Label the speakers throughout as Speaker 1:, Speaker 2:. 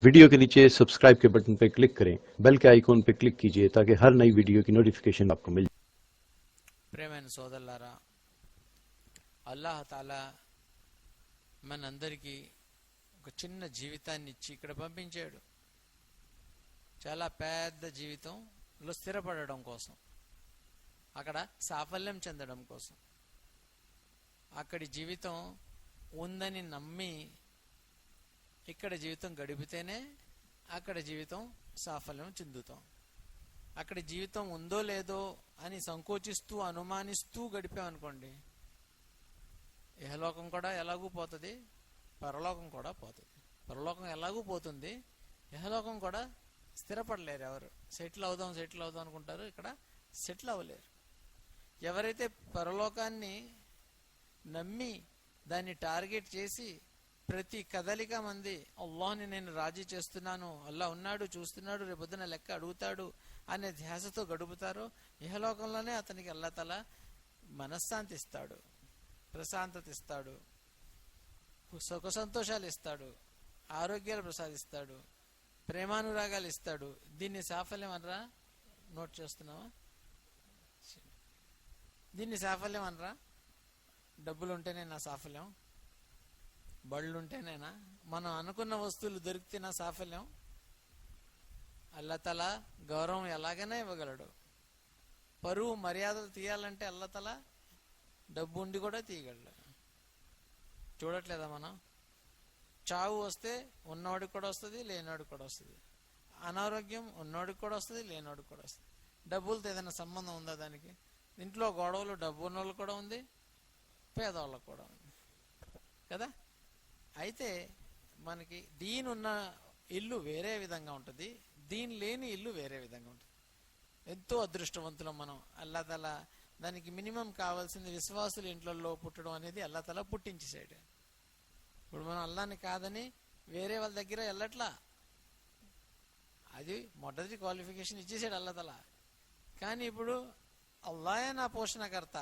Speaker 1: Video के नीचे subscribe के बटन पर क्लिक करें, बेल के आइकॉन पर क्लिक कीजिए ताकि हर नई वीडियो की नोटिफिकेशन आपको मिल जाए।
Speaker 2: ప్రేమైన సోదరులారా, అల్లాహ్ తాలా మనందరికీ ఒక చిన్న జీవితాన్ని ఇచ్చి ఇక్కడ పంపించాడు. చాలా పెద్ద జీవితంలో స్థిరపడడం కోసం, అక్కడ సాఫల్యం చెందడం కోసం. అక్కడి జీవితం ఉందని నమ్మి ఇక్కడ జీవితం గడిపితేనే అక్కడ జీవితం సాఫల్యం చెందుతాం. అక్కడ జీవితం ఉందో లేదో అని సంకోచిస్తూ అనుమానిస్తూ గడిపామనుకోండి, ఇహలోకం కూడా ఎలాగూ పోతుంది, పరలోకం కూడా పోతుంది. పరలోకం ఎలాగూ పోతుంది, ఇహలోకం కూడా స్థిరపడలేరు. ఎవరు సెటిల్ అవుదాం అనుకుంటారు, ఇక్కడ సెటిల్ అవ్వలేరు. ఎవరైతే పరలోకాన్ని నమ్మి దాన్ని టార్గెట్ చేసి ప్రతి కదలిక మంది అల్లాహ్ని నేను రాజీ చేస్తున్నాను, అల్లాహ్ ఉన్నాడు, చూస్తున్నాడు, రేపొద్దున లెక్క అడుగుతాడు అనే ధ్యాసతో గడుపుతారో ఇహలోకంలోనే అతనికి అల్లాహ్ తఆలా మనశ్శాంతి ఇస్తాడు, ప్రశాంతత ఇస్తాడు, సుఖ సంతోషాలు ఇస్తాడు, ఆరోగ్యాలు ప్రసాదిస్తాడు, ప్రేమానురాగాలు ఇస్తాడు. దీన్ని సాఫల్యం అనరా? నోట్ చేస్తున్నావా? దీన్ని సాఫల్యం అనరా? డబ్బులుంటేనే నా సాఫల్యం, బళ్ళుంటేనేనా, మనం అనుకున్న వస్తువులు దొరికితే నా సాఫల్యం? అల్లాహ్ తఆలా గౌరవం ఎలాగైనా ఇవ్వగలడు. పరువు మర్యాదలు తీయాలంటే అల్లాహ్ తఆలా డబ్బు ఉండి కూడా తీయగలడు. చూడట్లేదా మనం? చావు వస్తే ఉన్నవాడికి కూడా వస్తుంది, లేనివాడికి కూడా వస్తుంది. అనారోగ్యం ఉన్నవాడికి కూడా వస్తుంది, లేనివాడికి కూడా వస్తుంది. డబ్బులతో ఏదైనా సంబంధం ఉందా దానికి? ఇంట్లో గొడవలు డబ్బు ఉన్న వాళ్ళకి కూడా ఉంది, పేదవాళ్ళకు కూడా ఉంది కదా. అయితే మనకి దీని ఉన్న ఇల్లు వేరే విధంగా ఉంటుంది, దీని లేని ఇల్లు వేరే విధంగా ఉంటుంది. ఎంతో అదృష్టవంతులం మనం. అల్లాహ్ తఆలా దానికి మినిమం కావాల్సింది విశ్వాసుల ఇంట్లలో పుట్టడం అనేది అల్లాహ్ తఆలా పుట్టించేసాడు. ఇప్పుడు మనం అల్లాహ్ని కాదని వేరే వాళ్ళ దగ్గర వెళ్ళట్లా, అది మొదటి క్వాలిఫికేషన్ ఇచ్చేసాడు అల్లాహ్ తఆలా. కానీ ఇప్పుడు అల్లాహే నా పోషణకర్త,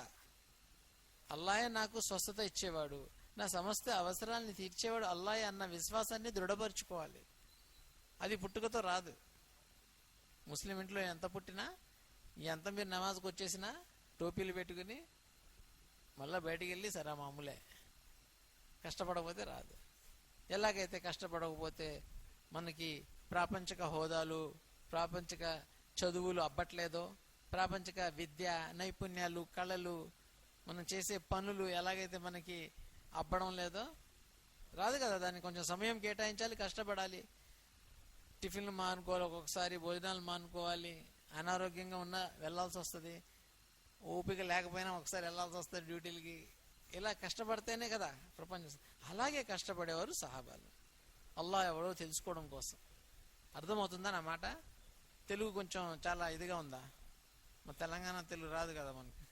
Speaker 2: అల్లాహే నాకు స్వస్థత ఇచ్చేవాడు, నా సమస్త అవసరాలని తీర్చేవాడు అల్లాహే అన్న విశ్వాసాన్ని దృఢపరుచుకోవాలి. అది పుట్టుకతో రాదు. ముస్లిం ఇంట్లో ఎంత పుట్టినా, ఎంత మీరు నమాజ్కి వచ్చేసినా, టోపీలు పెట్టుకుని మళ్ళీ బయటికి వెళ్ళి సరే మామూలే, కష్టపడకపోతే రాదు. ఎలాగైతే కష్టపడకపోతే మనకి ప్రాపంచిక హోదాలు, ప్రాపంచిక చదువులు అబ్బట్లేదో, ప్రాపంచిక విద్య నైపుణ్యాలు, కళలు, మనం చేసే పనులు ఎలాగైతే మనకి అబ్బడం లేదో రాదు కదా. దానికి కొంచెం సమయం కేటాయించాలి, కష్టపడాలి. టిఫిన్లు మానుకోవాలి, ఒక్కొక్కసారి భోజనాలు మానుకోవాలి, అనారోగ్యంగా ఉన్నా వెళ్ళాల్సి వస్తుంది, ఓపిక లేకపోయినా ఒకసారి వెళ్ళాల్సి వస్తుంది డ్యూటీలకి. ఇలా కష్టపడితేనే కదా ప్రపంచం. అలాగే కష్టపడేవారు సహాబాలు, అల్లాహ్ ఎవరో తెలుసుకోవడం కోసం. అర్థమవుతుందా నా మాట? తెలుగు కొంచెం చాలా ఇదిగా ఉందా? మా తెలంగాణ తెలుగు రాదు కదా మనకి,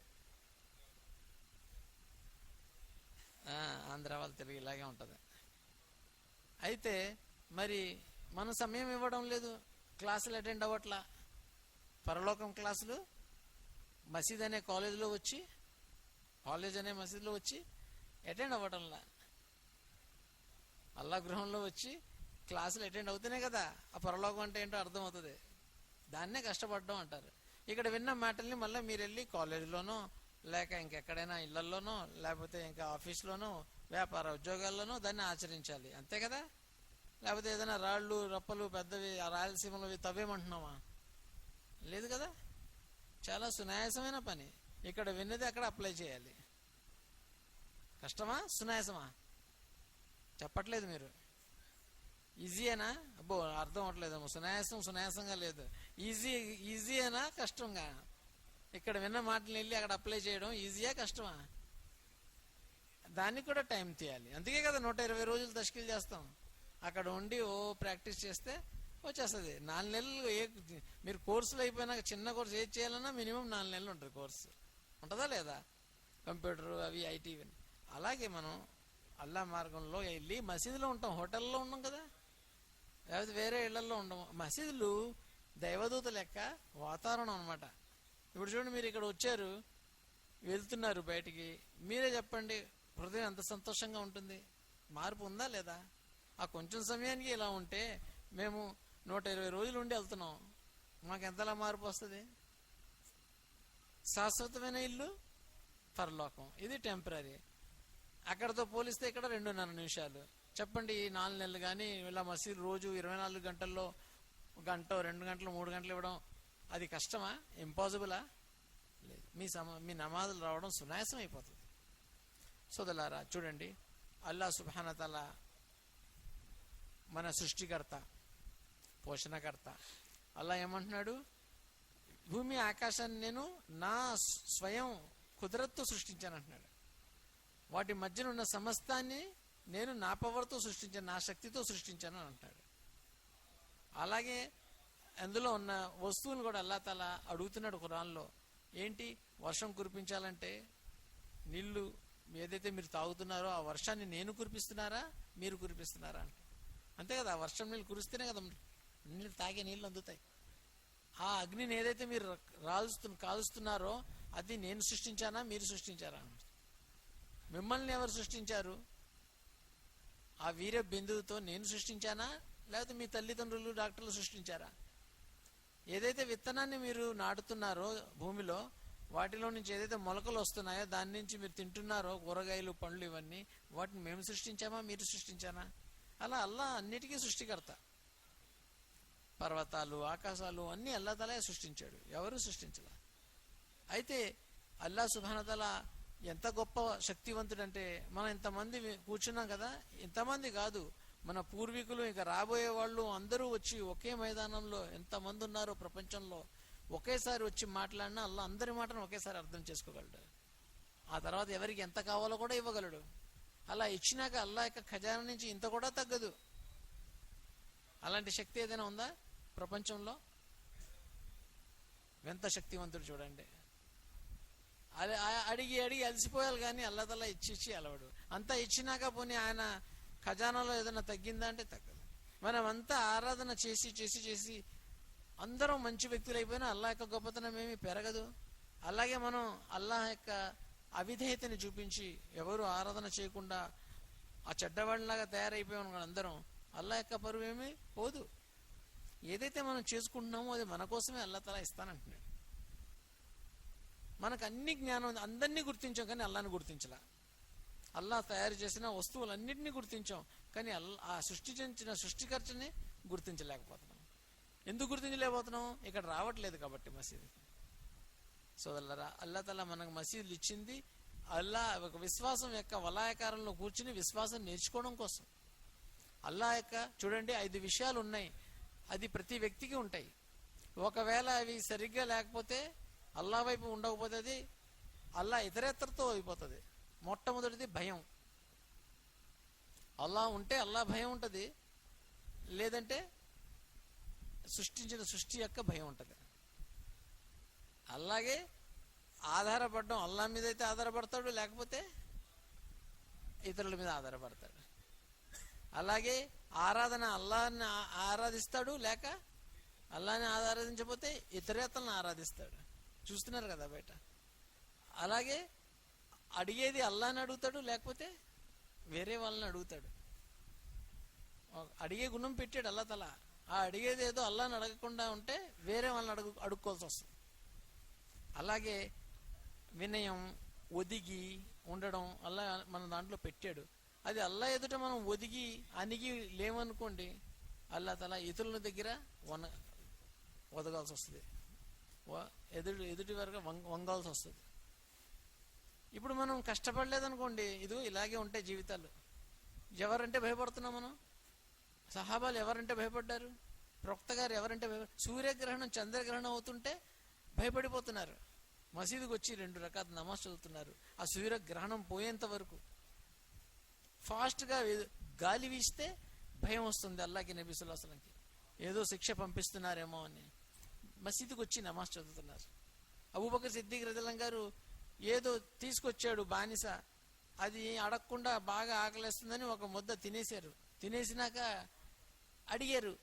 Speaker 2: ఆంధ్ర వాళ్ళ తెలుగు ఇలాగే ఉంటుంది. అయితే మరి మన సమయం ఇవ్వడం లేదు, క్లాసులు అటెండ్ అవ్వట్లా. పరలోకం క్లాసులు మసీద్ అనే కాలేజ్ అనే మసీదులో వచ్చి అటెండ్ అవ్వటంలా. అల్లా గృహంలో వచ్చి క్లాసులు అటెండ్ అవుతేనే కదా ఆ పరలోకం అంటే ఏంటో అర్థమవుతుంది. దాన్నే కష్టపడడం అంటారు. ఇక్కడ విన్న మాటల్ని మళ్ళీ మీరు వెళ్ళి కాలేజీలోనో, లేక ఇంకెక్కడైనా ఇళ్లలోనో, లేకపోతే ఇంకా ఆఫీస్లోనో, వ్యాపార ఉద్యోగాల్లోనో దాన్ని ఆచరించాలి, అంతే కదా. లేకపోతే ఏదైనా రాళ్ళు రప్పలు పెద్దవి ఆ రాయలసీమలో తవ్వేమంటున్నామా? లేదు కదా. చాలా సునాయాసమైన పని. ఇక్కడ విన్నది అక్కడ అప్లై చేయాలి. కష్టమా సునాయాసమా? చెప్పట్లేదు మీరు. ఈజీయేనా? అబ్బో అర్థం అవ్వట్లేదేమో. సునాయాసంగా లేదు. ఈజీయేనా కష్టంగా? ఇక్కడ విన్న మాటలు వెళ్ళి అక్కడ అప్లై చేయడం ఈజీయా కష్టమా? దానికి కూడా టైం తీయాలి. అందుకే కదా 120 రోజులు తష్కీల్ చేస్తాం. అక్కడ ఉండి ప్రాక్టీస్ చేస్తే వచ్చేస్తుంది. 4 నెలలు మీరు కోర్సులు అయిపోయినాక చిన్న కోర్సు ఏది చేయాలన్నా మినిమం 4 నెలలు ఉంటుంది కోర్సు. ఉంటుందా లేదా? కంప్యూటర్ అవి ఐటీ ఇవన్నీ. అలాగే మనం అల్లా మార్గంలో వెళ్ళి మసీదులో ఉంటాం, హోటల్లో ఉన్నాం కదా, లేకపోతే వేరే ఇళ్లలో ఉండము. మసీదులు దైవదూత లెక్క వాతావరణం అనమాట. ఇప్పుడు చూడండి, మీరు ఇక్కడ వచ్చారు, వెళ్తున్నారు బయటికి, మీరే చెప్పండి హృదయం ఎంత సంతోషంగా ఉంటుంది. మార్పు ఉందా లేదా? ఆ కొంచెం సమయానికి ఇలా ఉంటే మేము 120 రోజులు ఉండి వెళ్తున్నాం, మాకు ఎంతలా మార్పు వస్తుంది? శాశ్వతమైన ఇల్లు పరలోకం, ఇది టెంపరీ. అక్కడతో పోలిస్తే ఇక్కడ 2.5 నిమిషాలు. చెప్పండి, ఈ 4 నెలలు కానీ ఇలా మసీదు రోజు 24 గంటల్లో 1 గంట 2 గంటలు 3 గంటలు ఇవ్వడం అది కష్టమా? ఇంపాసిబులా? లేదు. మీ నమాజులు రావడం సునాయాసం అయిపోతుంది. సోదరులారా, చూడండి, అల్లా సుబ్హానహు వ తఆలా మన సృష్టికర్త, పోషణకర్త. అల్లా ఏమంటున్నాడు? భూమి ఆకాశాన్ని నేను నా స్వయం కుదరత్తో సృష్టించాను అంటున్నాడు. వాటి మధ్యన ఉన్న సమస్తాన్ని నేను నా పవర్తో సృష్టించాను, నా శక్తితో సృష్టించాను అని అంటాడు. అలాగే అందులో ఉన్న వస్తువులు కూడా అల్లా తాలా అడుగుతున్నాడు ఖురాన్లో. ఏంటి? వర్షం కురిపించాలంటే నీళ్లు ఏదైతే మీరు తాగుతున్నారో ఆ వర్షాన్ని నేను కురిపిస్తున్నారా, మీరు కురిపిస్తున్నారా అంటే. అంతే కదా, వర్షం నీళ్ళు కురిస్తేనే కదా నీళ్ళు తాగే నీళ్ళు అందుతాయి. ఆ అగ్నిని ఏదైతే మీరు కాలుస్తున్నారో అది నేను సృష్టించానా, మీరు సృష్టించారా? మిమ్మల్ని ఎవరు సృష్టించారు? ఆ వీర్య బిందువుతో నేను సృష్టించానా, లేకపోతే మీ తల్లిదండ్రులు డాక్టర్లు సృష్టించారా? ఏదైతే విత్తనాన్ని మీరు నాటుతున్నారో భూమిలో, వాటిలో నుంచి ఏదైతే మొలకలు వస్తున్నాయో దాని నుంచి మీరు తింటున్నారో కూరగాయలు పండ్లు ఇవన్నీ, వాటిని మేము సృష్టించామా, మీరు సృష్టించానా? అలా అల్లా అన్నిటికీ సృష్టికర్త. పర్వతాలు, ఆకాశాలు అన్నీ అల్లా తలే సృష్టించాడు, ఎవరు సృష్టించలా. అయితే అల్లా సుబ్హానహు వ తఆలా ఎంత గొప్ప శక్తివంతుడంటే, మనం ఇంతమంది కూర్చున్నాం కదా, ఇంతమంది కాదు, మన పూర్వీకులు ఇంకా రాబోయే వాళ్ళు అందరూ వచ్చి ఒకే మైదానంలో ఎంతమంది ఉన్నారో ప్రపంచంలో ఒకేసారి వచ్చి మాట్లాడినా అల్లా అందరి మాటను ఒకేసారి అర్థం చేసుకోగలడు. ఆ తర్వాత ఎవరికి ఎంత కావాలో కూడా ఇవ్వగలడు. అలా ఇచ్చినాక అల్లా యొక్క ఖజానా నుంచి ఇంత కూడా తగ్గదు. అలాంటి శక్తి ఏదైనా ఉందా ప్రపంచంలో? ఎంత శక్తివంతుడు చూడండి. అడిగి అడిగి అలసిపోయాలి కానీ అల్లా తల్లా ఇచ్చి అలవాడు. అంతా ఇచ్చినాక పోనీ ఆయన ఖజానాలో ఏదైనా తగ్గిందా అంటే తగ్గదు. మనం అంతా ఆరాధన చేసి చేసి చేసి అందరం మంచి వ్యక్తులు అయిపోయినా అల్లా యొక్క గొప్పతనం ఏమీ పెరగదు. అలాగే మనం అల్లా యొక్క అవిధేయతని చూపించి ఎవరు ఆరాధన చేయకుండా ఆ చెడ్డవాడిలాగా తయారైపోయాం అందరం, అల్లా యొక్క పరువు ఏమీ పోదు. ఏదైతే మనం చేసుకుంటున్నామో అది మన కోసమే అల్లా తలా ఇస్తానంటున్నాడు. మనకు అన్ని జ్ఞానం, అందరినీ గుర్తించాం కానీ అల్లాని గుర్తించలా. అల్లా తయారు చేసిన వస్తువులన్నింటినీ గుర్తించాం కానీ ఆ సృష్టికర్తని గుర్తించలేకపోతున్నాం. ఎందుకు గుర్తించలేకపోతున్నాం? ఇక్కడ రావట్లేదు కాబట్టి మసీదుకి. సోదరులారా, అల్లా తఆలా మనకు మసీదులు ఇచ్చింది అల్లా ఒక విశ్వాసం యొక్క వలయాకారంలో కూర్చుని విశ్వాసం నేర్చుకోవడం కోసం. అల్లా యొక్క చూడండి 5 విషయాలు ఉన్నాయి, అది ప్రతి వ్యక్తికి ఉంటాయి. ఒకవేళ అవి సరిగ్గా లేకపోతే, అల్లా వైపు ఉండకపోతే అది అల్లా ఇతరేతరతో అయిపోతుంది. మొట్టమొదటిది భయం. అల్లా ఉంటే అల్లా భయం ఉంటుంది, లేదంటే సృష్టించిన సృష్టి యొక్క భయం ఉంటుంది. అలాగే ఆధారపడడం, అల్లా మీద అయితే ఆధారపడతాడు, లేకపోతే ఇతరుల మీద ఆధారపడతాడు. అలాగే ఆరాధన, అల్లాని ఆరాధిస్తాడు, లేక అల్లాని ఆరాధించకపోతే ఇతరేతలను ఆరాధిస్తాడు. చూస్తున్నారు కదా బయట. అలాగే అడిగేది అల్లాని అడుగుతాడు, లేకపోతే వేరే వాళ్ళని అడుగుతాడు. అడిగే గుణం పెట్టాడు అల్లా తలా. ఆ అడిగేది ఏదో అల్లాని అడగకుండా ఉంటే వేరే వాళ్ళని అడుక్కోవాల్సి వస్తుంది. అలాగే వినయం, ఒదిగి ఉండడం అల్లా మన దాంట్లో పెట్టాడు. అది అల్లా ఎదుట మనం ఒదిగి అణిగి లేమనుకోండి, అల్లా తలా ఇతరుల దగ్గర ఒదగాల్సి వస్తుంది, ఎదుటి వరకు వంగాల్సి వస్తుంది. ఇప్పుడు మనం కష్టపడలేదనుకోండి, ఇదిగో ఇలాగే ఉంటాయి జీవితాలు. ఎవరంటే భయపడుతున్నాం మనం? సహాబాలు ఎవరంటే భయపడ్డారు? ప్రవక్త గారు ఎవరంటే సూర్యగ్రహణం, చంద్రగ్రహణం అవుతుంటే భయపడిపోతున్నారు. మసీదుకి వచ్చి 2 రకాల నమాజ్ చదువుతున్నారు. ఆ సూర్యగ్రహణం పోయేంత వరకు ఫాస్ట్గా గాలి వీస్తే భయం వస్తుంది అల్లాకి, నబీ సల్లల్లాహు అలైహి వసల్లంకి ఏదో శిక్ష పంపిస్తున్నారేమో అని మసీదుకి వచ్చి నమాజ్ చదువుతున్నారు. అబూబకర్ సిద్దిక్ రలియల్లాహు గారు ఏదో తీసుకొచ్చాడు బానిస, అది అడగకుండా బాగా ఆకలేస్తుందని ఒక ముద్ద తినేశారు. తినేసినాక అడిగారు,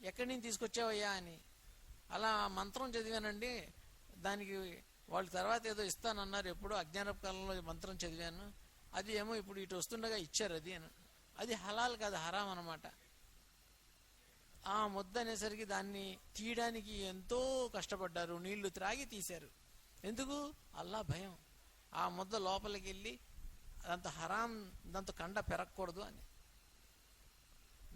Speaker 2: ఎక్కడి నుంచి తీసుకొచ్చావయ్యా అని. అలా మంత్రం చదివానండి, దానికి వాళ్ళు తర్వాత ఏదో ఇస్తానన్నారు, ఎప్పుడో అజ్ఞానపు కాలంలో మంత్రం చదివాను, అది ఏమో ఇప్పుడు ఇటు వస్తుండగా ఇచ్చారు అది అని. అది హలాల్ కాదు, హరాం అన్నమాట. ఆ ముద్ద అనేసరికి దాన్ని తీయడానికి ఎంతో కష్టపడ్డారు, నీళ్లు త్రాగి తీశారు. ఎందుకు? అల్లా భయం. ఆ ముద్ద లోపలికి వెళ్ళి అదంత హరాం, దాంతో కండ పెరగకూడదు అని.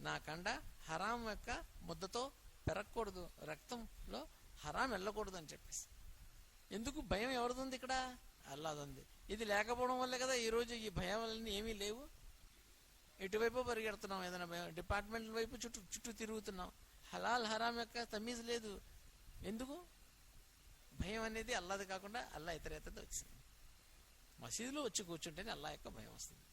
Speaker 2: నా కండ హరాం యొక్క ముద్దతో పెరగకూడదు, రక్తంలో హరాం వెళ్ళకూడదు అని చెప్పేసి. ఎందుకు? భయం ఎవరిది ఇక్కడ? అల్లాది ఉంది. ఇది లేకపోవడం వల్లే కదా ఈరోజు ఈ భయాలన్నీ ఏమీ లేవు. ఎటువైపు పరిగెడుతున్నాం, ఏదైనా డిపార్ట్మెంట్ల వైపు చుట్టూ తిరుగుతున్నాం. హలాల్ హరాం యొక్క తమీజ్ లేదు. ఎందుకు? భయం అనేది అల్లాది కాకుండా అల్లా ఇతరేతది వచ్చింది. మసీదులో వచ్చి కూర్చుంటేనే అల్లా యొక్క భయం వస్తుంది.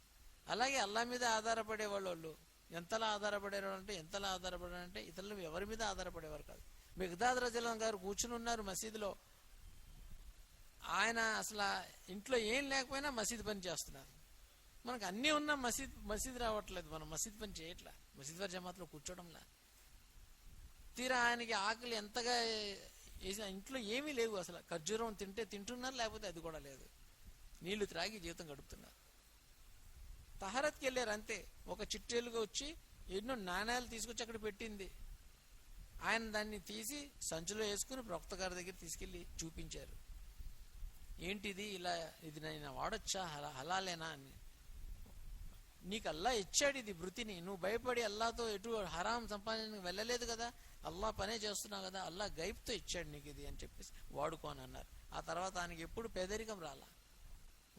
Speaker 2: అలాగే అల్లా మీద ఆధారపడే వాళ్ళు ఎంతలా ఆధారపడేవారు అంటే, ఎంతలా ఆధారపడారంటే ఇతరులు ఎవరి మీద ఆధారపడేవారు కాదు. మిగ్దాద్ రజల్లాహు గారు కూర్చుని ఉన్నారు మసీదులో. ఆయన అసలు ఇంట్లో ఏం లేకపోయినా మసీదు పని చేస్తున్నారు. మనకు అన్నీ ఉన్నా మసీదు రావట్లేదు, మనం మసీదు పని చేయట్లా, మసీద్ వారి జమాత్లో కూర్చోవడంలా. తీరా ఆయనకి ఆకలి ఎంతగా వేసిన, ఇంట్లో ఏమీ లేవు, అసలు ఖర్జూరం తింటున్నారు, లేకపోతే అది కూడా లేదు. నీళ్లు త్రాగి జీవితం గడుపుతున్నారు. తహరత్కి వెళ్ళారు అంతే. ఒక చిట్టేలుగా వచ్చి ఎన్నో నాణ్యాలు తీసుకొచ్చి అక్కడ పెట్టింది. ఆయన దాన్ని తీసి సంచిలో వేసుకుని ప్రవక్త గారి దగ్గర తీసుకెళ్లి చూపించారు. ఏంటిది, ఇలా ఇది నేను వాడొచ్చా, హలాలేనా అని. నీకు అల్లా ఇచ్చాడు ఇది వృత్తిని, నువ్వు భయపడి అల్లాతో ఎటు హరాం సంపాదనకు వెళ్ళలేదు కదా, అల్లా పనే చేస్తున్నావు కదా, అల్లా గైబ్తో ఇచ్చాడు నీకు ఇది అని చెప్పేసి వాడుకోని అన్నారు. ఆ తర్వాత ఆయనకి ఎప్పుడు పేదరికం రాలా.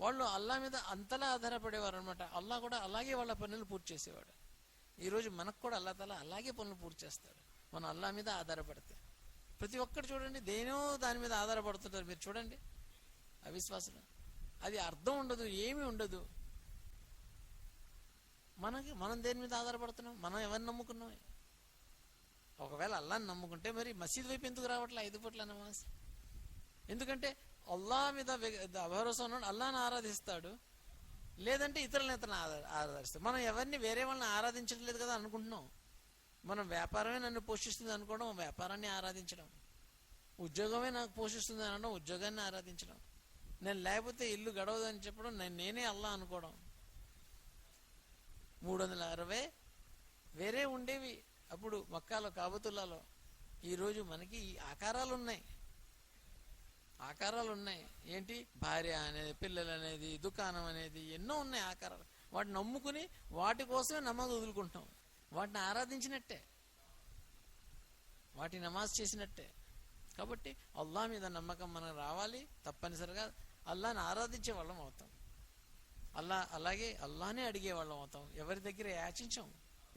Speaker 2: వాళ్ళు అల్లా మీద అంతలా ఆధారపడేవారు అనమాట. అల్లా కూడా అలాగే వాళ్ళ పనులు పూర్తి చేసేవాడు. ఈరోజు మనకు కూడా అల్లా తఆలా అలాగే పనులు పూర్తి చేస్తాడు, మనం అల్లా మీద ఆధారపడితే. ప్రతి ఒక్కరు చూడండి, దేనో దాని మీద ఆధారపడుతుంటారు. మీరు చూడండి అవిశ్వాసులు, అది అర్థం ఉండదు, ఏమీ ఉండదు. మనం దేని మీద ఆధారపడుతున్నాం? మనం ఎవరిని నమ్ముకున్నాం? ఒకవేళ అల్లాని నమ్ముకుంటే మరి మసీద్ వైపు ఎందుకు రావట్లే 5 పూట్ల నమాజ్? ఎందుకంటే అల్లా మీద భరోసా ఉన్నాడు, అల్లాని ఆరాధిస్తాడు, లేదంటే ఇతరులను ఆరాధిస్తాడు. మనం ఎవరిని వేరే వాళ్ళని ఆరాధించడం లేదు కదా అనుకుంటున్నాం. మనం వ్యాపారమే నన్ను పోషిస్తుంది అనుకోవడం, వ్యాపారాన్ని ఆరాధించడం. ఉద్యోగమే నాకు పోషిస్తుంది అనడం, ఉద్యోగాన్ని ఆరాధించడం. నేను లేకపోతే ఇల్లు గడవదు అని చెప్పడం, నేనే అల్లా అనుకోవడం. 360 వేరే ఉండేవి అప్పుడు మక్కాలో, కాబతుల్లాలో. ఈరోజు మనకి ఆకారాలు ఉన్నాయి. ఏంటి? భార్య అనేది, పిల్లలు అనేది, దుకాణం అనేది, ఎన్నో ఉన్నాయి ఆకారాలు. వాటిని నమ్ముకుని వాటి కోసమే నమాజ్ వదులుకుంటాం. వాటిని ఆరాధించినట్టే, వాటి నమాజ్ చేసినట్టే. కాబట్టి అల్లా మీద నమ్మకం మనకు రావాలి. తప్పనిసరిగా అల్లాని ఆరాధించే వాళ్ళం అవుతాం. అలాగే అల్లానే అడిగే వాళ్ళం అవుతాం. ఎవరి దగ్గర యాచించాం.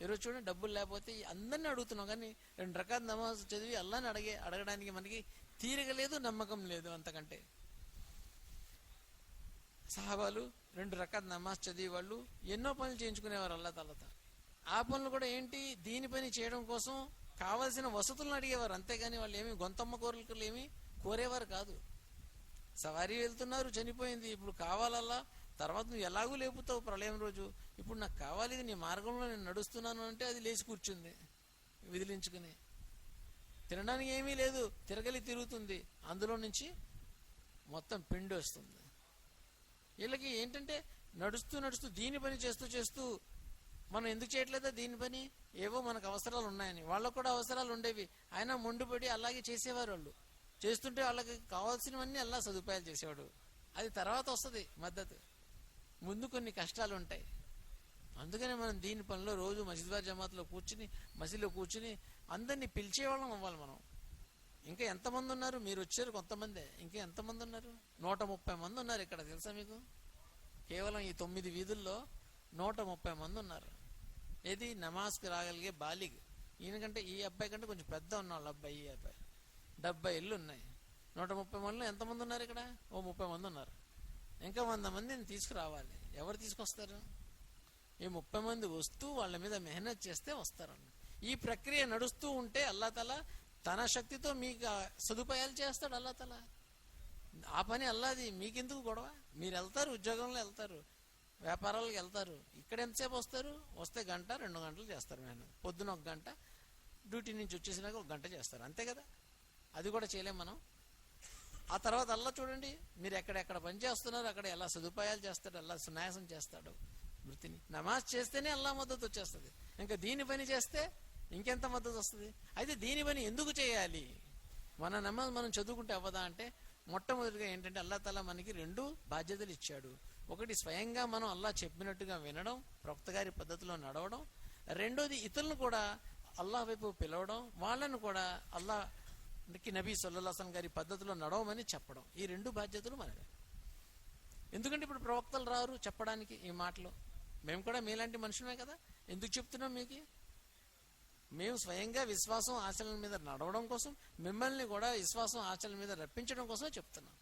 Speaker 2: ఈరోజు చూడండి, డబ్బులు లేకపోతే అందరినీ అడుగుతున్నాం, కానీ 2 రకాల నమాజ్ చదివి అల్లాని అడగడానికి మనకి తీరగలేదు, నమ్మకం లేదు. అంతకంటే సహాబాలు 2 రకాల నమాజ్ చదివి వాళ్ళు ఎన్నో పనులు చేయించుకునేవారు అల్లా తఆలాతో. ఆ పనులు కూడా ఏంటి, దీని పని చేయడం కోసం కావలసిన వసతులను అడిగేవారు, అంతేగాని వాళ్ళు ఏమి గొంతమ్మ కోరికలు ఏమి కోరేవారు కాదు. సవారీ వెళ్తున్నారు, చనిపోయింది, ఇప్పుడు కావాలల్లా, తర్వాత నువ్వు ఎలాగూ లేపుతావు ప్రళయం రోజు, ఇప్పుడు నాకు కావాలి, నీ మార్గంలో నేను నడుస్తున్నాను అంటే అది లేచి కూర్చుంది విదిలించుకుని. తినడానికి ఏమీ లేదు, తిరుగుతుంది, అందులో నుంచి మొత్తం పిండి వస్తుంది. వీళ్ళకి ఏంటంటే నడుస్తూ దీని పని చేస్తూ మనం ఎందుకు చేయట్లేదా దీని పని? ఏవో మనకు అవసరాలు ఉన్నాయని. వాళ్ళకు కూడా అవసరాలు ఉండేవి, అయినా మొండిపడి అలాగే చేసేవారు. వాళ్ళు చేస్తుంటే వాళ్ళకి కావాల్సినవన్నీ అల్లా సదుపాయాలు చేసేవాడు. అది తర్వాత వస్తుంది మద్దతు, ముందు కొన్ని కష్టాలు ఉంటాయి. అందుకని మనం దీని పనిలో రోజు మసీద్ వారి జమాత్లో మసీదులో కూర్చుని అందరినీ పిలిచేవాళ్ళం అవ్వాలి మనం. ఇంకా ఎంతమంది ఉన్నారు? మీరు వచ్చారు కొంతమందే, ఇంకా ఎంతమంది ఉన్నారు? 130 మంది ఉన్నారు ఇక్కడ, తెలుసా మీకు? కేవలం ఈ 9 వీధుల్లో 130 మంది ఉన్నారు. ఏది నమాజ్కి రాగలిగే బాలిగ్. ఈయనకంటే ఈ అబ్బాయి కంటే కొంచెం పెద్ద ఉన్నాళ్ళు అబ్బాయి, ఈ అబ్బాయి. 70 ఇళ్ళు ఉన్నాయి. 130 మందిలో ఎంతమంది ఉన్నారు ఇక్కడ? 30 మంది ఉన్నారు. ఇంకా 100 మందిని తీసుకురావాలి. ఎవరు తీసుకొస్తారు? ఈ 30 మంది వస్తూ వాళ్ళ మీద మెహనత్ చేస్తే వస్తారన్న. ఈ ప్రక్రియ నడుస్తూ ఉంటే అల్లా తఆలా తన శక్తితో మీకు సదుపాయాలు చేస్తాడు. అల్లా తఆలా ఆ పని అల్లాది, మీకెందుకు గొడవ? మీరు వెళ్తారు, ఉద్యోగంలో వెళ్తారు, వ్యాపారాలకు వెళ్తారు. ఇక్కడ ఎంతసేపు వస్తారు? వస్తే 1-2 గంటలు చేస్తారు. పొద్దున 1 గంట, డ్యూటీ నుంచి వచ్చేసినాక 1 గంట చేస్తారు, అంతే కదా. అది కూడా చేయలేం మనం. ఆ తర్వాత అల్లా చూడండి, మీరు ఎక్కడెక్కడ పని చేస్తున్నారు, అక్కడ ఎలా సదుపాయాలు చేస్తాడు, అల్లా సునాయాసం చేస్తాడు వృత్తిని. నమాజ్ చేస్తేనే అల్లా మద్దతు వచ్చేస్తుంది. ఇంకా దీని పని చేస్తే ఇంకెంత మద్దతు వస్తుంది? అయితే దీని పని ఎందుకు చేయాలి? మన నమాజ్ మనం చదువుకుంటే అవ్వదా అంటే, మొట్టమొదటిగా ఏంటంటే అల్లా తాలా మనకి 2 బాధ్యతలు ఇచ్చాడు. ఒకటి స్వయంగా మనం అల్లా చెప్పినట్టుగా వినడం, ప్రవక్త గారి పద్ధతిలో నడవడం. రెండోది ఇతరులను కూడా అల్లాహ్ వైపు పిలవడం, వాళ్ళను కూడా అల్లాహ్కి నబీ సల్లల్లాహు అలైహి వసల్లం గారి పద్ధతిలో నడవమని చెప్పడం. ఈ 2 బాధ్యతలు మనవి. ఎందుకంటే ఇప్పుడు ప్రవక్తలు రారు చెప్పడానికి ఈ మాటలు. మేము కూడా మీలాంటి మనుషులమే కదా. ఎందుకు చెప్తున్నాం మీకు? మేము స్వయంగా విశ్వాసం ఆచరణ మీద నడవడం కోసం, మిమ్మల్ని కూడా విశ్వాసం ఆచరణ మీద రప్పించడం కోసమే చెప్తున్నాం.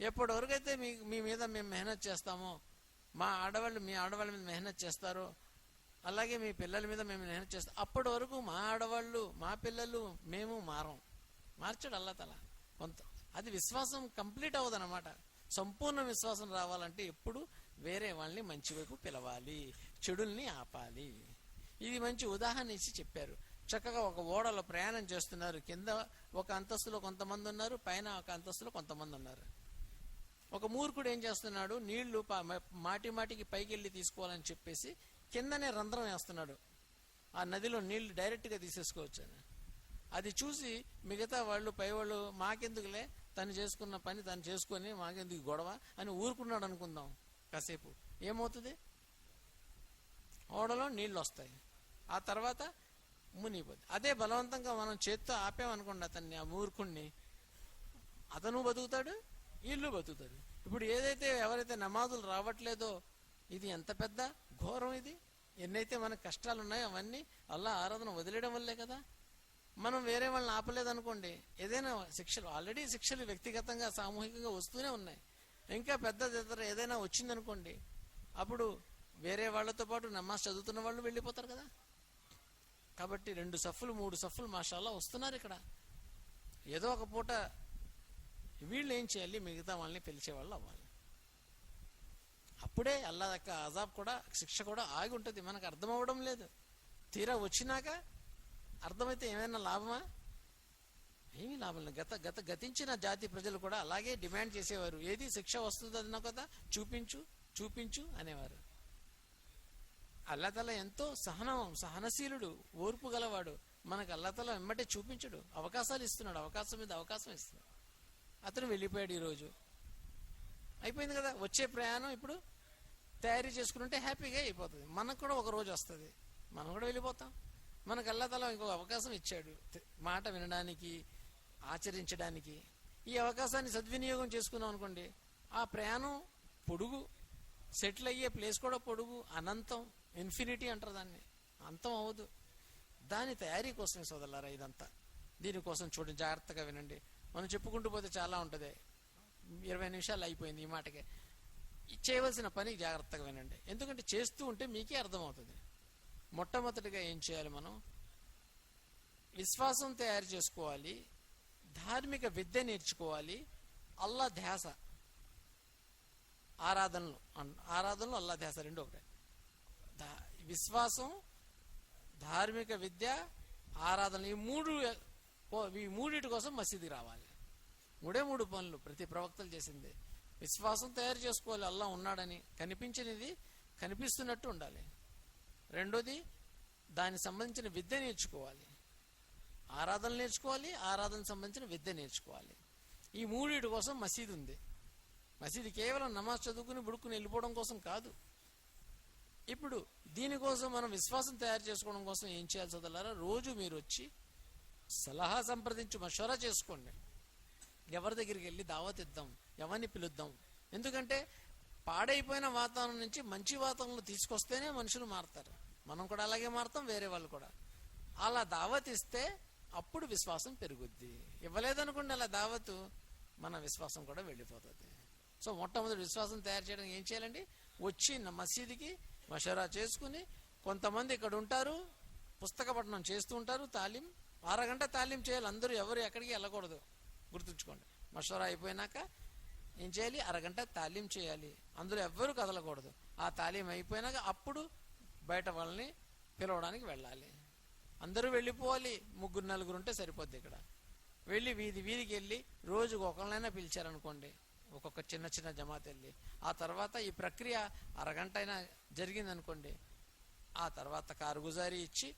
Speaker 2: ఎప్పటి వరకు అయితే మీ మీద మేము మెహనత్ చేస్తామో, మా ఆడవాళ్ళు మీ ఆడవాళ్ళ మీద మెహనత్ చేస్తారో, అలాగే మీ పిల్లల మీద మేము మెహనత్ చేస్తాం, అప్పటి వరకు మా ఆడవాళ్ళు మా పిల్లలు మేము మార్చాడు అల్లా తల కొంత. అది విశ్వాసం కంప్లీట్ అవ్వదన్నమాట. సంపూర్ణ విశ్వాసం రావాలంటే ఎప్పుడు వేరే వాళ్ళని మంచి వైపు పిలవాలి, చెడుల్ని ఆపాలి. ఇది మంచి ఉదాహరణ ఇచ్చి చెప్పారు. చక్కగా ఒక ఓడలో ప్రయాణం చేస్తున్నారు. కింద ఒక అంతస్తులో కొంతమంది ఉన్నారు, పైన ఒక అంతస్తులో కొంతమంది ఉన్నారు. ఒక మూర్ఖుడు ఏం చేస్తున్నాడు, నీళ్లు మాటికి పైకి వెళ్ళి తీసుకోవాలని చెప్పేసి కిందనే రంధ్రం వేస్తున్నాడు. ఆ నదిలో నీళ్లు డైరెక్ట్గా తీసేసుకోవచ్చు అని. అది చూసి మిగతా వాళ్ళు పై వాళ్ళు మాకెందుకులే, తను చేసుకున్న పని తను చేసుకొని మాకెందుకు గొడవ అని ఊరుకున్నాడు అనుకుందాం. కాసేపు ఏమవుతుంది? ఓడలో నీళ్లు వస్తాయి, ఆ తర్వాత మునిగిపోతుంది. అదే బలవంతంగా మనం చేత్తో ఆపామనుకోండి అతన్ని, ఆ మూర్ఖుణ్ణి, అతను బతుకుతాడు, వీళ్ళు బతుకుతాడు. ఇప్పుడు ఏదైతే ఎవరైతే నమాజులు రావట్లేదో, ఇది ఎంత పెద్ద ఘోరం ఇది. ఎన్నైతే మనకు కష్టాలు ఉన్నాయో అవన్నీ అల్లా ఆరాధన వదిలేయడం వల్లే కదా. మనం వేరే వాళ్ళని ఆపలేదనుకోండి, ఏదైనా శిక్షలు, ఆల్రెడీ శిక్షలు వ్యక్తిగతంగా సామూహికంగా వస్తూనే ఉన్నాయి. ఇంకా పెద్ద ఏదైనా వచ్చిందనుకోండి, అప్పుడు వేరే వాళ్ళతో పాటు నమాజ్ చదువుతున్న వాళ్ళు వెళ్ళిపోతారు కదా. కాబట్టి 2 సఫ్ఫులు 3 సఫ్ఫులు మాషాల్లా వస్తున్నారు ఇక్కడ. ఏదో ఒక పూట వీళ్ళు ఏం చేయాలి, మిగతా వాళ్ళని పిలిచేవాళ్ళు అవ్వాలి. అప్పుడే అల్లా యొక్క అజాబ్ కూడా, శిక్ష కూడా ఆగి ఉంటుంది. మనకు అర్థం అవ్వడం లేదు. తీరా వచ్చినాక అర్థమైతే ఏమైనా లాభమా? ఏమీ లాభం లేదు. గతించిన జాతి ప్రజలు కూడా అలాగే డిమాండ్ చేసేవారు. ఏది శిక్ష వస్తుంది అన్నా కదా, చూపించు అనేవారు. అల్లాహ్ ఎంతో సహనశీలుడు, ఓర్పు గలవాడు. మనకు అల్లాహ్ వెంబటే చూపించడు, అవకాశాలు ఇస్తున్నాడు, అవకాశం మీద అవకాశం ఇస్తున్నాడు. అతను వెళ్ళిపోయాడు. ఈరోజు అయిపోయింది కదా. వచ్చే ప్రయాణం ఇప్పుడు తయారీ చేసుకుంటే హ్యాపీగా అయిపోతుంది. మనకు కూడా ఒక రోజు వస్తుంది, మనం కూడా వెళ్ళిపోతాం. మనకు అల్లాహ్ ఇంకొక అవకాశం ఇచ్చాడు మాట వినడానికి, ఆచరించడానికి. ఈ అవకాశాన్ని సద్వినియోగం చేసుకున్నాం అనుకోండి, ఆ ప్రయాణం పొడుగు, సెటిల్ అయ్యే ప్లేస్ కూడా పొడుగు, అనంతం, ఇన్ఫినిటీ అంటారు దాన్ని, అంతం అవ్వదు. దాని తయారీ కోసమే సోదరులారా ఇదంతా. దీనికోసం చూడండి, జాగ్రత్తగా వినండి. మనం చెప్పుకుంటూ పోతే చాలా ఉంటుంది. 20 నిమిషాలు అయిపోయింది ఈ మాటకే. చేయవలసిన పని జాగ్రత్తగా వినండి, ఎందుకంటే చేస్తూ ఉంటే మీకే అర్థమవుతుంది. మొట్టమొదటిగా ఏం చేయాలి? మనం విశ్వాసం తయారు చేసుకోవాలి, ధార్మిక విద్య నేర్చుకోవాలి, అల్లా ధ్యాస, ఆరాధనలు అల్లా ధ్యాస 2 ఒకటే. విశ్వాసం, ధార్మిక విద్య, ఆరాధన, ఈ మూడిటి కోసం మసీదుకి రావాలి. 3 పనులు ప్రతి ప్రవక్తలు చేసింది. విశ్వాసం తయారు చేసుకోవాలి, అల్లా ఉన్నాడని, కనిపించనిది కనిపిస్తున్నట్టు ఉండాలి. రెండోది దానికి సంబంధించిన విద్య నేర్చుకోవాలి, ఆరాధన నేర్చుకోవాలి, ఆరాధన సంబంధించిన విద్య నేర్చుకోవాలి. ఈ 3 కోసం మసీదు ఉంది. మసీదు కేవలం నమాజ్ చదువుకుని బుడుకుని వెళ్ళిపోవడం కోసం కాదు. ఇప్పుడు దీనికోసం మనం విశ్వాసం తయారు చేసుకోవడం కోసం ఏం చేయాలి సోదరులారా? రోజు మీరు వచ్చి సలహా సంప్రదించి మషవరా చేసుకోండి. ఎవరి దగ్గరికి వెళ్ళి దావత్ ఇద్దాం, ఎవరిని పిలుద్దాం. ఎందుకంటే పాడైపోయిన వాతావరణం నుంచి మంచి వాతావరణంలో తీసుకొస్తేనే మనుషులు మారుతారు. మనం కూడా అలాగే మారుతాం, వేరే వాళ్ళు కూడా. అలా దావత్ ఇస్తే అప్పుడు విశ్వాసం పెరుగుద్ది. ఇవ్వలేదనుకోండి అలా దావతు, మన విశ్వాసం కూడా వెళ్ళిపోతుంది. సో మొట్టమొదటి విశ్వాసం తయారు చేయడానికి ఏం చేయాలండి? వచ్చి మసీదుకి మషవరా చేసుకుని, కొంతమంది ఇక్కడ ఉంటారు, పుస్తక పఠనం చేస్తూ ఉంటారు, తాలీం, 6 గంట తాలీం చేయాలి. అందరూ ఎవరు ఎక్కడికి వెళ్ళకూడదు, గుర్తుంచుకోండి. మషవరా అయిపోయినాక ఏం చేయాలి? 1 గంట తాలీం చేయాలి, అందులో ఎవ్వరూ కదలకూడదు. ఆ తాలీం అయిపోయినాక అప్పుడు బయట వాళ్ళని పిలవడానికి వెళ్ళాలి. అందరూ వెళ్ళిపోవాలి. 3-4 ఉంటే సరిపోద్ది. ఇక్కడ వెళ్ళి వీధికి వెళ్ళి రోజుకు ఒకళ్ళైనా పిలిచారనుకోండి, ఒక్కొక్క చిన్న జమాత్ వెళ్ళి, ఆ తర్వాత ఈ ప్రక్రియ 1 గంట అయినా జరిగిందనుకోండి, ఆ తర్వాత కారుగుజారీ ఇచ్చి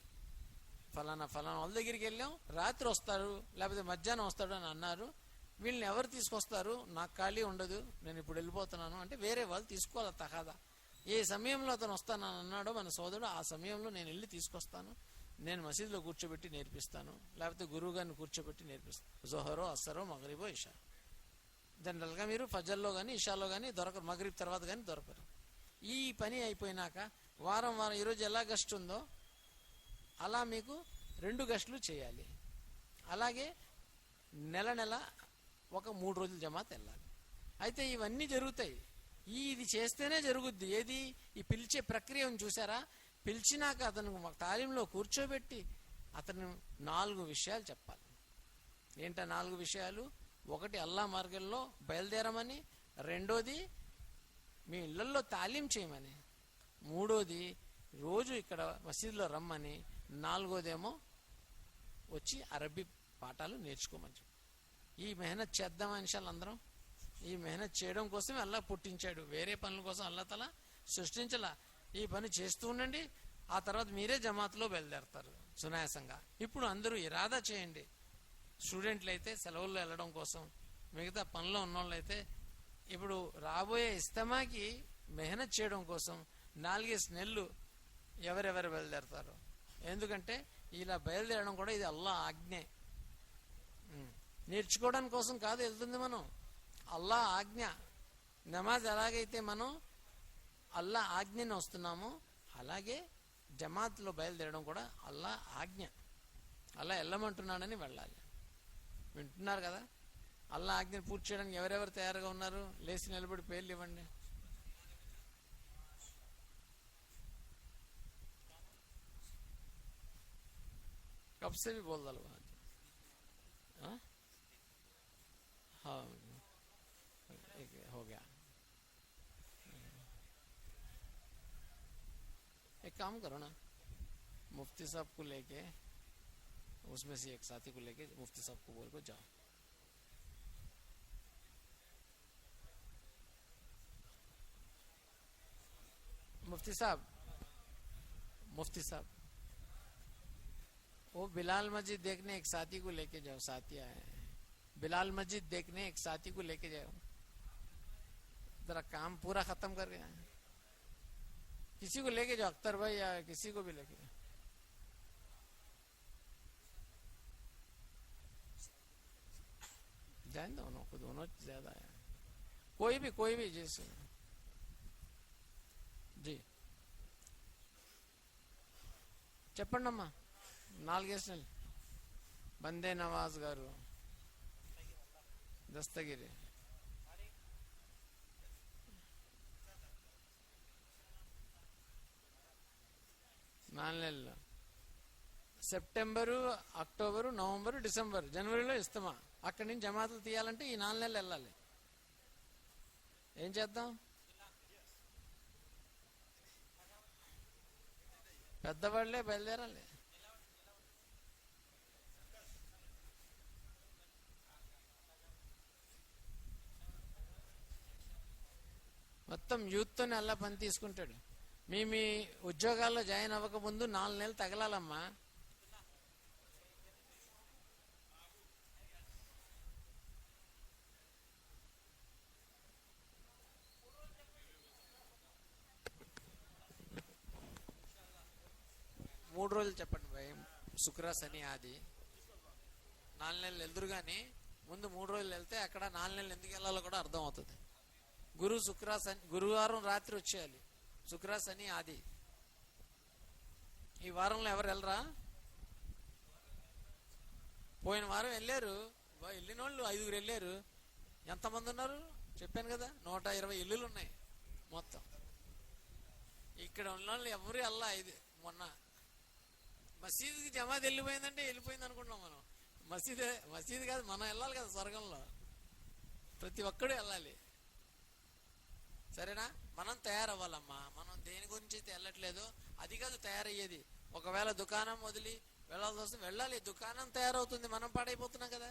Speaker 2: ఫలానా వాళ్ళ దగ్గరికి వెళ్ళాం, రాత్రి వస్తారు లేకపోతే మధ్యాహ్నం వస్తాడు అని అన్నారు. వీళ్ళని ఎవరు తీసుకొస్తారు? నాకు ఖాళీ ఉండదు, నేను ఇప్పుడు వెళ్ళిపోతున్నాను అంటే వేరే వాళ్ళు తీసుకోవాలి తగాదా. ఏ సమయంలో అతను వస్తానని అన్నాడో మన సోదరుడు, ఆ సమయంలో నేను వెళ్ళి తీసుకొస్తాను, నేను మసీదులో కూర్చోబెట్టి నేర్పిస్తాను, లేకపోతే గురువు గారిని కూర్చోబెట్టి నేర్పిస్తాను. జోహరో అస్సరో మగరిబో ఇషా. జనరల్గా మీరు ఫజర్లో కానీ ఇషాలో కానీ దొరకరు, మగరిబ్ తర్వాత కానీ దొరకరు. ఈ పని అయిపోయినాక వారం ఈరోజు ఎలా గస్ట్ ఉందో అలా మీకు 2 గస్టులు చేయాలి. అలాగే నెల ఒక 3 రోజులు జమాత్ వెళ్ళాలి. అయితే ఇవన్నీ జరుగుతాయి. ఇది చేస్తేనే జరుగుద్ది. ఏది? ఈ పిలిచే ప్రక్రియను చూసారా? పిలిచినాక అతను తాలీంలో కూర్చోబెట్టి అతను 4 విషయాలు చెప్పాలి. ఏంటా 4 విషయాలు? 1 అల్లా మార్గంలో బయలుదేరమని, 2ది మీ ఇళ్లలో తాలీం చేయమని, 3ది రోజు ఇక్కడ మసీదులో రమ్మని, 4దేమో వచ్చి అరబీ పాఠాలు నేర్చుకోమని చెప్పి. ఈ మెహనత్ చేద్దాం ఇన్షాల్లా అందరం. ఈ మెహనత్ చేయడం కోసమే అల్లా పుట్టించాడు, వేరే పనుల కోసం అల్లా తల సృష్టించలా. ఈ పని చేస్తూ ఉండండి, ఆ తర్వాత మీరే జమాత్లో బయలుదేరతారు సునాయాసంగా. ఇప్పుడు అందరూ ఇరాదా చేయండి. స్టూడెంట్లు అయితే సెలవుల్లో వెళ్ళడం కోసం, మిగతా పనిలో ఉన్నోళ్ళు అయితే ఇప్పుడు రాబోయే ఇస్తమాకి మెహనత్ చేయడం కోసం 4 నెలలు ఎవరెవరు బయలుదేరతారు. ఎందుకంటే ఇలా బయలుదేరడం కూడా ఇది అల్లా ఆజ్ఞే. నేర్చుకోవడం కోసం కాదు వెళ్తుంది మనం, అల్లా ఆజ్ఞ. నమాజ్ ఎలాగైతే మనం అల్లా ఆజ్ఞని వస్తున్నామో అలాగే జమాత్లో బయలుదేరడం కూడా అల్లా ఆజ్ఞ. అల్లా వెళ్ళమంటున్నాడని వెళ్ళాలి. వింటున్నారు కదా? అల్లా ఆజ్ఞని పూర్తి చేయడానికి ఎవరెవరు తయారుగా ఉన్నారు? లేచి నిలబడి పేర్లు ఇవ్వండి. कब से भी बोल दलो हाँ हो गया. एक काम करो ना, मुफ्ती साहब को लेके, उसमें से एक साथी को लेके मुफ्ती साहब को बोल को जाओ. मुफ्ती साहब वो बिलाल मस्जिद देखने एक साथी को लेके जाओ. साथी आए हैं बिलाल मस्जिद देखने, एक साथी को लेके जाओ. जरा काम पूरा खत्म कर गया. किसी को लेके जाओ, अख्तर भाई या किसी को भी लेके जाओ. जाए दोनों को, दोनों ज्यादा है. कोई भी जैसे जी చెప్పండమ్మా. 4 బందే నవాజ్ గారు, దస్తగిరి, నాలుగు సెప్టెంబరు, అక్టోబరు, నవంబరు, డిసెంబరు, జనవరిలో ఇస్తామా. అక్కడి నుంచి జమాతులు తీయాలంటే ఈ 4 నెలలు వెళ్ళాలి. ఏం చేద్దాం? పెద్దవాళ్లే బయలుదేరాలి. మొత్తం యూత్తోనే అల్లా పని తీసుకుంటాడు. మీ ఉద్యోగాల్లో జాయిన్ అవ్వక ముందు 4 నెలలు తగలాలమ్మా. మూడు రోజులు చెప్పండి భయ్. శుక్ర, శని, ఆది 4 నెలలు వెళ్దురు కానీ ముందు 3 రోజులు వెళ్తే అక్కడ 4 నెలలు ఎందుకు వెళ్ళాలో కూడా అర్థం అవుతుంది. గురు, శుక్ర, శని, గురువారం రాత్రి వచ్చేయాలి. శుక్ర, శని, ఆది. ఈ వారంలో ఎవరు వెళ్ళరా? పోయిన వారం వెళ్ళారు. వెళ్ళిన వాళ్ళు 5గురు వెళ్ళారు. ఎంతమంది ఉన్నారు చెప్పాను కదా, 120 ఇల్లులు ఉన్నాయి మొత్తం. ఇక్కడ ఉన్న వాళ్ళు ఎవరు వెళ్ళా. మొన్న మసీదుకి జమాత్ వెళ్ళిపోయిందంటే వెళ్ళిపోయింది అనుకుంటున్నాం మనం. మసీదు కాదు, మనం వెళ్ళాలి కదా స్వర్గంలో. ప్రతి ఒక్కడు వెళ్ళాలి. సరేనా? మనం తయారవ్వాలమ్మా. మనం దేని గురించి అయితే వెళ్ళట్లేదు అది కాదు తయారయ్యేది. ఒకవేళ దుకాణం వదిలి వెళ్ళాల్సి వస్తే వెళ్ళాలి. దుకాణం తయారవుతుంది, మనం పాడైపోతున్నాం కదా.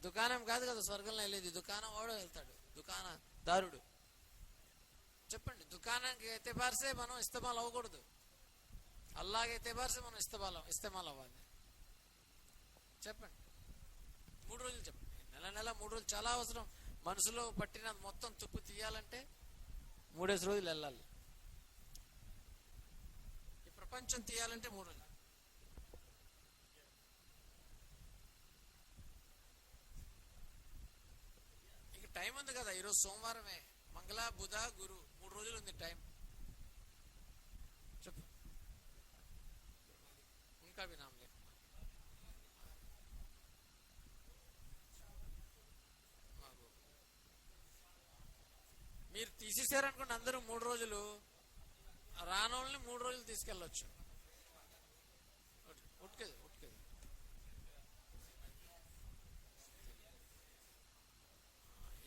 Speaker 2: దుకాణం కాదు కదా స్వర్గంలో వెళ్ళేది, దుకాణం వాడు వెళ్తాడు, దుకాణదారుడు. చెప్పండి, దుకాణానికి ఎత్తేబార్సే మనం ఇస్తమాల్ అవ్వకూడదు, అల్లాహ్ ఎత్తేబార్సే మనం ఇస్తమాల్ అవ్వాలి. చెప్పండి, 3 రోజులు చెప్పండి. నెల 3 రోజులు చాలా అవసరం. మనసులో పట్టిన మొత్తం తుప్పు తీయాలంటే 3 రోజులు వెళ్ళాలి. ఈ ప్రపంచం తీయాలంటే 3 రోజులు. ఇక టైం ఉంది కదా, ఈరోజు సోమవారమే, మంగళ బుధ గురు 3 రోజులు ఉంది టైం. చెప్పు ఇంకా వినాంలే. మీరు తీసేసారనుకోండి అందరూ 3 రోజులు, రానోళ్ళని 3 రోజులు తీసుకెళ్ళొచ్చు. ఉట్కేది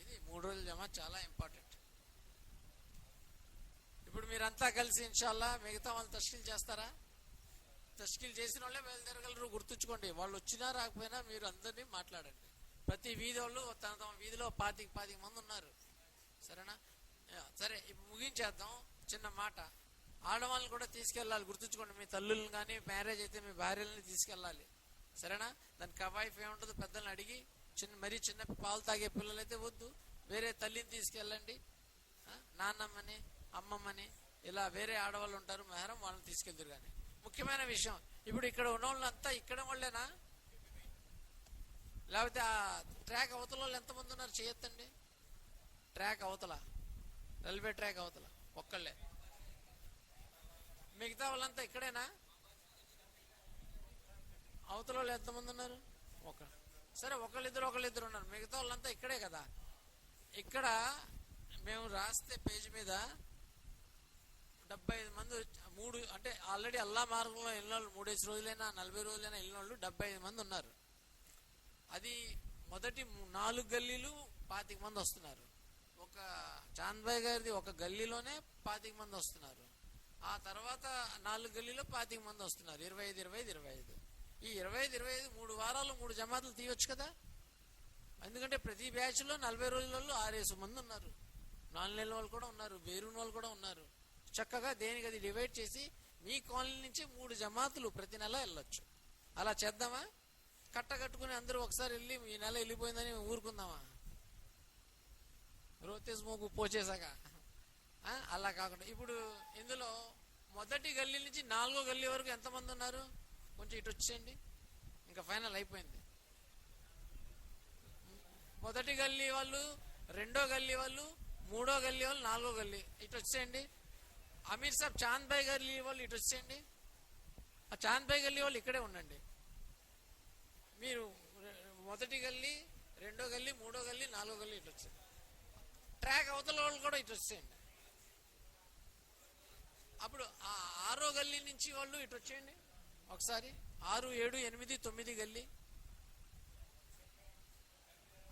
Speaker 2: ఇది 3 రోజుల జమ చాలా ఇంపార్టెంట్. ఇప్పుడు మీరంతా కలిసి ఇన్షాల్లా మిగతా వాళ్ళు తష్కీల్ చేస్తారా? తష్కీల్ చేసిన వాళ్ళే బయలుదేరగలరు. గుర్తుంచుకోండి, వాళ్ళు వచ్చినా రాకపోయినా మీరు అందరినీ మాట్లాడండి. ప్రతి వీధి వాళ్ళు తమ వీధిలో 25 మంది ఉన్నారు. సరేనా? సరే, ఇప్పుడు ముగించేద్దాం. చిన్న మాట, ఆడవాళ్ళని కూడా తీసుకెళ్ళాలి. గుర్తుంచుకోండి, మీ తల్లులను కానీ, మ్యారేజ్ అయితే మీ భార్యలని తీసుకెళ్ళాలి. సరేనా? దానికి కవాయిఫ్ ఏముంటుందో పెద్దలను అడిగి, మరీ చిన్న పాలు తాగే పిల్లలైతే వద్దు, వేరే తల్లిని తీసుకెళ్ళండి. నాన్నమ్మని, అమ్మమ్మని, ఇలా వేరే ఆడవాళ్ళు ఉంటారు మెహరం, వాళ్ళని తీసుకెళ్తారు. కానీ ముఖ్యమైన విషయం, ఇప్పుడు ఇక్కడ ఉన్న వాళ్ళంతా ఇక్కడ వాళ్ళేనా, లేకపోతే ఆ ట్రాక్ అవతల వాళ్ళు ఎంతమంది ఉన్నారు చేయొద్దండి. ట్రాక్ అవతల, రైల్వే ట్రాక్ అవతల ఒక్కళ్ళే, మిగతా వాళ్ళంతా ఇక్కడేనా? అవతల వాళ్ళు ఎంతమంది ఉన్నారు? సరే, ఒకళ్ళిద్దరు ఉన్నారు, మిగతా వాళ్ళంతా ఇక్కడే కదా. ఇక్కడ మేము రాస్తే పేజీ మీద 75 మంది, 3 అంటే ఆల్రెడీ అల్లా మార్గంలో వెళ్ళిన వాళ్ళు 3 రోజులైనా 40 రోజులైనా వెళ్ళిన వాళ్ళు 75 మంది ఉన్నారు. అది మొదటి 4 గల్లీలు 25 మంది వస్తున్నారు. ఒక చాంద్బాయ్ గారిది ఒక గల్లీలోనే 25 మంది వస్తున్నారు. ఆ తర్వాత 4 గల్లీలో 25 మంది వస్తున్నారు. 25. ఈ 25 3 వారాలు 3 జమాతులు తీయొచ్చు కదా. ఎందుకంటే ప్రతి బ్యాచ్ లో 40 రోజులలో 6 మంది ఉన్నారు. 4 నెలల వాళ్ళు కూడా ఉన్నారు, వేరున్న వాళ్ళు కూడా ఉన్నారు. చక్కగా దేనికి అది డివైడ్ చేసి మీ కాలనీ నుంచి 3 జమాతులు ప్రతి నెల వెళ్ళొచ్చు. అలా చేద్దామా? కట్టకట్టుకుని అందరూ ఒకసారి వెళ్ళి ఈ నెల వెళ్ళిపోయిందని ఊరుకుందామా? రోతేజ్ మోగు పోచేసాక అలా కాకుండా, ఇప్పుడు ఇందులో మొదటి గల్లీ నుంచి 4వ గల్లీ వరకు ఎంతమంది ఉన్నారు? కొంచెం ఇటు వచ్చేయండి, ఇంకా ఫైనల్ అయిపోయింది. మొదటి గల్లీ వాళ్ళు, 2వ గల్లీ వాళ్ళు, 3వ గల్లీ వాళ్ళు, 4వ గల్లీ ఇటు వచ్చేయండి. అమీర్ సాబ్ చాంద్బాయ్ గల్లీ వాళ్ళు ఇటు వచ్చేయండి. ఆ చాంద్బాయ్ గల్లీ వాళ్ళు ఇక్కడే ఉండండి. మీరు మొదటి గల్లీ, 2వ గల్లీ, 3వ గల్లీ, 4వ గల్లీ ఇటు వచ్చేయండి. ట్రాక్ అవతల వాళ్ళు కూడా ఇటు వచ్చేయండి. అప్పుడు ఆ 6వ గల్లీ నుంచి వాళ్ళు ఇటు వచ్చేయండి ఒకసారి. 6, 7, 8, 9 గల్లీ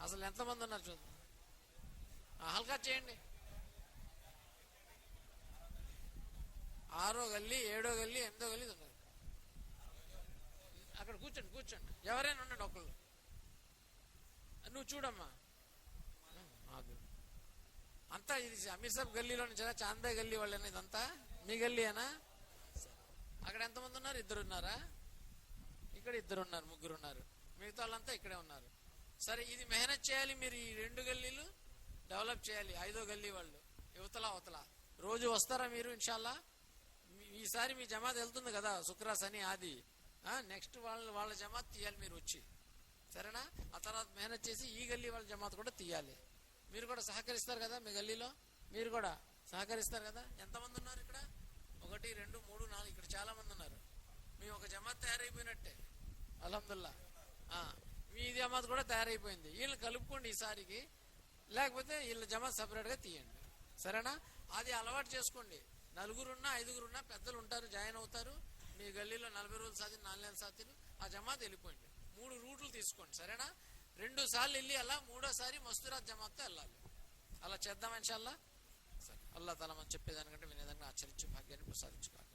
Speaker 2: అసలు ఎంతమంది ఉన్నారు చూద్దాం. హల్కా చేయండి. 6వ గల్లీ, 7వ గల్లీ, 8వ గల్లీ, 9. అక్కడ కూర్చోండి. ఎవరైనా ఉండండి ఒకళ్ళు. నువ్వు చూడమ్మా అంతా. ఇది అమీర్ సాబ్ గల్లీలో నుంచి చాందాయ్ గల్లీ వాళ్ళేనా? ఇదంతా మీ గల్లీయేనా? అక్కడ ఎంతమంది ఉన్నారు? 2 ఉన్నారా? ఇక్కడ 2 ఉన్నారు, 3 ఉన్నారు, మిగతా వాళ్ళంతా ఇక్కడే ఉన్నారు. సరే, ఇది మెహనత్ చేయాలి. మీరు ఈ 2 గల్లీలు డెవలప్ చేయాలి. 5వ గల్లీ వాళ్ళు యువతల అవతల రోజు వస్తారా మీరు? ఇన్షాల్లా ఈసారి మీ జమాత్ వెళ్తుంది కదా, శుక్ర శని ఆది. నెక్స్ట్ వాళ్ళ జమాత్ తీయాలి మీరు వచ్చి. సరేనా? ఆ తర్వాత మెహనత్ చేసి ఈ గల్లీ వాళ్ళ జమాత్ కూడా తీయాలి. మీరు కూడా సహకరిస్తారు కదా, మీ గల్లీలో మీరు కూడా సహకరిస్తారు కదా. ఎంతమంది ఉన్నారు ఇక్కడ? 1, 2, 3, 4 ఇక్కడ చాలా మంది ఉన్నారు. మీ ఒక జమాత్ తయారైపోయినట్టే అల్హమ్దుల్లా. మీ జమాత్ కూడా తయారైపోయింది. వీళ్ళు కలుపుకోండి ఈసారికి, లేకపోతే వీళ్ళ జమాత్ సపరేట్గా తీయండి. సరేనా? అది అలవాటు చేసుకోండి. 4 ఉన్నా 5 ఉన్నా పెద్దలు ఉంటారు, జాయిన్ అవుతారు. మీ గల్లీలో 40 రోజులు సాధి 4 నెలల సాధీలు ఆ జమాత్ వెళ్ళిపోయింది. 3 రూట్లు తీసుకోండి. సరేనా? 2 సార్లు వెళ్ళి అలా 3వ సారి మస్తూరాత్ జమాత్తో వెళ్ళాలి. అలా చేద్దాం ఇన్షాల్లా. సరే, అల్లా తాలా మనం చెప్పేదానికంటే వినేదాన్ని ఆచరించి భాగ్యాన్ని ప్రసాదించుకోవాలి.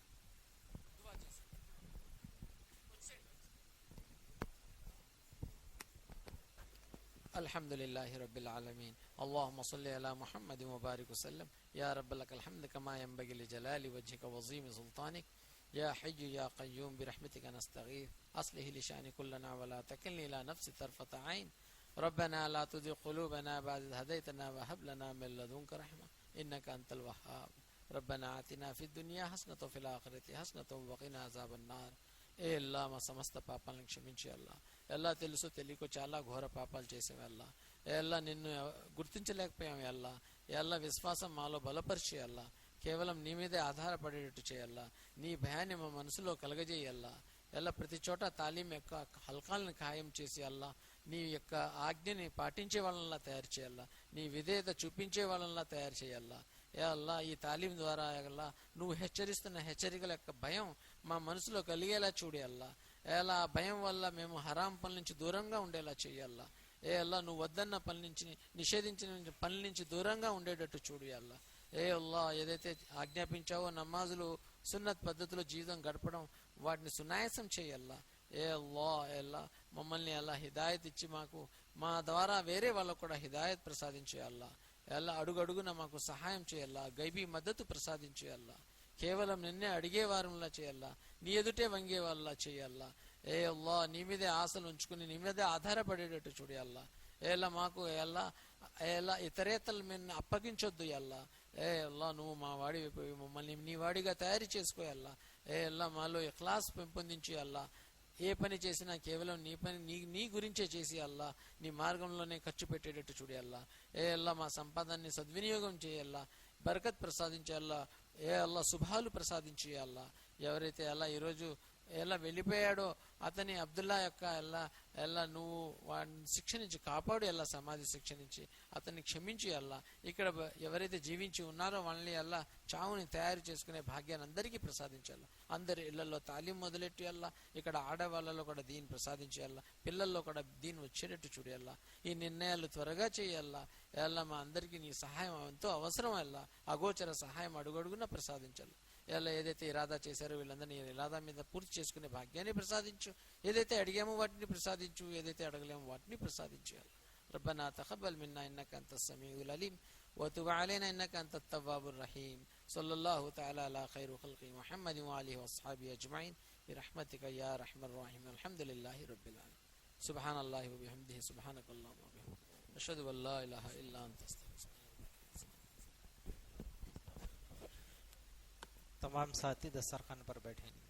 Speaker 2: అల్హమ్దులిల్లాహి రబ్బిల్ ఆలమీన్. అల్లాహుమ్మ సల్లి అలా ముహమ్మద్ వబారిక్ వసల్లం. యా రబ్బ లకల్ హమ్ద్ కమా యంబగి లిజలాలి వజ్హిక వజీమి సుల్తానిక్. या हय्यु या क़य्यूम बिरहमतिका नस्तगीथ अस्लिह लि शानि कुल्लना वला तकिलनी इला नफ्सी तरफत ऐन रब्बना ला तुज़िग़ क़ुलूबना बअद इज़ हदैतना व हब लना मिन लदुनका रहमा इन्नका अंतल वह्हाब रब्बना आतिना फिद दुनिया हसनतन व फिल आखिरति हसनतन व क़िना अज़ाबन्नार. ఏ అల్లా మా సమస్త పాపాలను క్షమించి అల్లా. అల్లా తెలుసు తెలియక చాలా ఘోర పాపాలు చేసాం అల్లా. ఏ అల్లా నిన్ను గుర్తించలేకపోయాం అల్లా. ఏ అల్లా విశ్వాసం మాలో బలపరిచి అల్లా. కేవలం నీ మీదే ఆధారపడేటట్టు చేయాలా. నీ భయాన్ని మా మనసులో కలగజేయల్లా. ఎలా ప్రతి చోట తాలీం యొక్క హల్కాలను ఖాయం చేసి అల్లా నీ యొక్క ఆజ్ఞని పాటించే వాళ్ళలా తయారు చేయాలా. నీ విధేయత చూపించే వాళ్ళలా తయారు చేయాలా. ఏ అల్లా ఈ తాలీం ద్వారా అల్లా నువ్వు హెచ్చరిస్తున్న హెచ్చరికల యొక్క భయం మా మనసులో కలిగేలా చూడే అల్లా. ఎలా ఆ భయం వల్ల మేము హరాం పనుల నుంచి దూరంగా ఉండేలా చేయాలా. ఏ అల్లా నువ్వు వద్దన్న పని నుంచి నిషేధించిన పనుల నుంచి దూరంగా ఉండేటట్టు చూడు అల్లా. ఏ అల్లా ఏదైతే ఆజ్ఞాపించావో నమాజులు సున్నత్ పద్ధతిలో జీవితం గడపడం వాటిని సునాయాసం చేయల్లా. ఏ అల్లా మమ్మల్ని అల్లా హిదాయత్ ఇచ్చి మాకు మా ద్వారా వేరే వాళ్ళకు కూడా హిదాయత్ ప్రసాదించేయల్లా. అల్లా అడుగడుగున మాకు సహాయం చేయాలా. గైబీ మద్దతు ప్రసాదించేయల్లా. కేవలం నిన్నే అడిగే వారంలా చేయాలా. నీ ఎదుటే వంగే వాళ్ళ చేయాలా. ఏ అల్లా నీ మీదే ఆశలు ఉంచుకుని నీ మీదే ఆధారపడేటట్టు చూడాలా. ఏలా మాకు ఎలా ఇతరేతలు మేము అప్పగించొద్దు అల్లా. ఏ అల్లా నువ్వు మా వాడి మమ్మల్ని నీ వాడిగా తయారు చేసుకోయల్లా. ఏ అల్లా మాలో ఇఖ్లాస్ పెంపొందించి అల్లా. ఏ పని చేసినా కేవలం నీ పని నీ గురించే చేసి అల్లా నీ మార్గంలోనే ఖర్చు పెట్టేటట్టు చూడాలా. ఏ అల్లా మా సంపాదనని సద్వినియోగం చేయల్లా. బరకత్ ప్రసాదించాలా. ఏ అల్లా శుభాలు ప్రసాదించేయల్లా. ఎవరైతే అల్లా ఈరోజు ఎలా వెళ్ళిపోయాడో అతని అబ్దుల్లా యొక్క ఎలా నువ్వు వాడిని శిక్ష నుంచి కాపాడు ఎలా సమాధి శిక్ష నుంచి అతన్ని క్షమించి అల్లా. ఇక్కడ ఎవరైతే జీవించి ఉన్నారో వాళ్ళని అల్లా చావుని తయారు చేసుకునే భాగ్యాన్ని అందరికీ ప్రసాదించాల. అందరి ఇళ్లలో తాలీం మొదలెట్టి అల్లా. ఇక్కడ ఆడవాళ్ళలో కూడా దీన్ని ప్రసాదించేయాలా. పిల్లల్లో కూడా దీన్ని వచ్చేటట్టు చూడాలా. ఈ నిర్ణయాలు త్వరగా చేయాలా. ఎలా మా అందరికీ నీ సహాయం ఎంతో అవసరం అల్లా. అగోచర సహాయం అడుగడుగున ప్రసాదించాలి. ఎలా ఏదైతే ఇరాదా చేశారో వీళ్ళందరినీ ఇరాదా మీద పూర్తి చేసుకునే భాగ్యాన్ని ప్రసాదించు. ఏదైతే అడిగామో వాటిని ప్రసాదించు. ఏదైతే అడగలేమో వాటిని ప్రసాదించాలి. ربنا تقبل منا إنك أنت السميع العليم وتب علينا إنك أنت التواب الرحيم صلى الله تعالى على خير خلق محمد وآله وأصحابه أجمعين برحمتك يا أرحم الراحمين الحمد لله رب العالمين سبحان الله وبحمده سبحانك اللهم وبحمدك أشهد أن لا إله إلا أنت أستغفرك.
Speaker 3: तमाम साथी दस्तरखान पर बैठे.